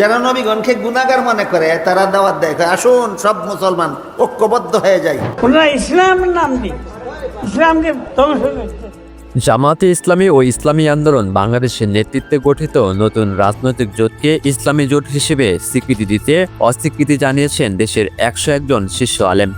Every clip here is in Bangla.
যারা নবীগণকে গুনাহগার মনে করে তারা দাওয়াত দেয়, কয়, আসুন সব মুসলমান ঐক্যবদ্ধ হয়ে যায়। ওনারা ইসলামের নাম দিয়ে ইসলামকে ধ্বংস করছে। জামায়াতে ইসলামী ও ইসলামী আন্দোলন বাংলাদেশের নেতৃত্বে গঠিত নতুন রাজনৈতিক জোটকে ইসলামী জোট হিসেবে স্বীকৃতি দিতে অস্বীকৃতি জানিয়েছেন দেশের 101 জন শীর্ষ আলেম।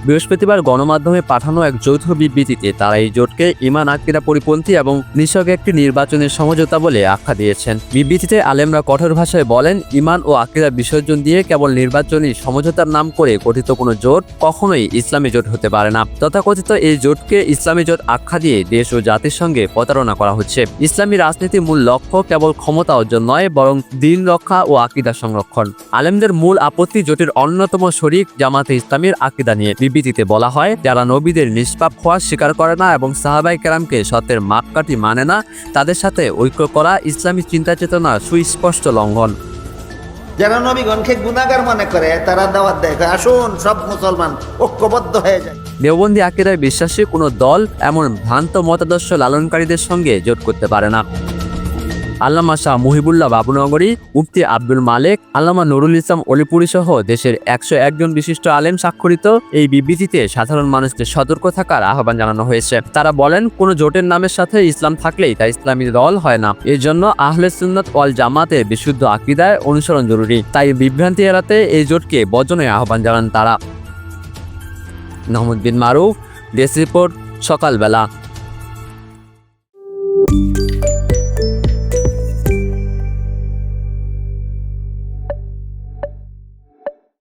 বৃহস্পতিবার গণমাধ্যমে পাঠানো এক যৌথ বিবৃতিতে তারা এই জোটকে ঈমান আকীদা পরিপন্থী এবং নিছক একটি নির্বাচনের সমঝোতা বলে আখ্যা দিয়েছেন। বিবৃতিতে আলেমরা কঠোর ভাষায় বলেন, ঈমান ও আকীদা বিসর্জন দিয়ে কেবল নির্বাচনী সমঝোতার নাম করে গঠিত কোনো জোট কখনোই ইসলামী জোট হতে পারে না। তথাকথিত এই জোটকে ইসলামী জোট আখ্যা দিয়ে দেশ ও জাতির সঙ্গে প্রতারণা করা হচ্ছে। ইসলামী রাজনীতির মূল লক্ষ্য কেবল ক্ষমতা অর্জন নয়, বরং দ্বীন রক্ষা ও আকীদা সংরক্ষণ। আলেমদের মূল আপত্তি জোটের অন্যতম শরিক জামায়াতে ইসলামীর আকীদা নিয়ে। বিবৃতিতে বলা হয়, যারা নবীদের নিষ্পাপ হওয়া স্বীকার করে না এবং সাহাবায়ে কেরামকে সত্যের মাপকাঠি মানে না, তাদের সাথে ঐক্য করা ইসলামী চিন্তা চেতনার সুস্পষ্ট লঙ্ঘন। যারা নবীগণকে গুনাহগার মনে করে তারা দাওয়াত দেয়, কয়, আসুন সব মুসলমান ঐক্যবদ্ধ হয়ে যায়। দেওবন্দি আকীদায় বিশ্বাসী কোনো দল এমন ভ্রান্ত মতাদর্শ লালনকারীদের সঙ্গে জোট করতে পারে না। আল্লামা শাহ মুহিবুল্লাহ বাবুনগরী, মুফতি আব্দুল মালেক, আল্লামা নুরুল ইসলাম অলিপুরী সহ দেশের 101 জন বিশিষ্ট আলেম স্বাক্ষরিত এই বিবৃতিতে সাধারণ মানুষকে সতর্ক থাকার আহ্বান জানানো হয়েছে। তারা বলেন, কোনো জোটের নামের সাথে ইসলাম থাকলেই তা ইসলামী দল হয় না। এর জন্য আহলে সুন্নাত ওয়াল জামাতের বিশুদ্ধ আকীদায় অনুসরণ জরুরি। তাই বিভ্রান্তি এড়াতে এই জোটকে বর্জনের আহ্বান জানান তারা। নহমদ বিন মারুফ, ডেস্ক রিপোর্ট, সকালবেলা।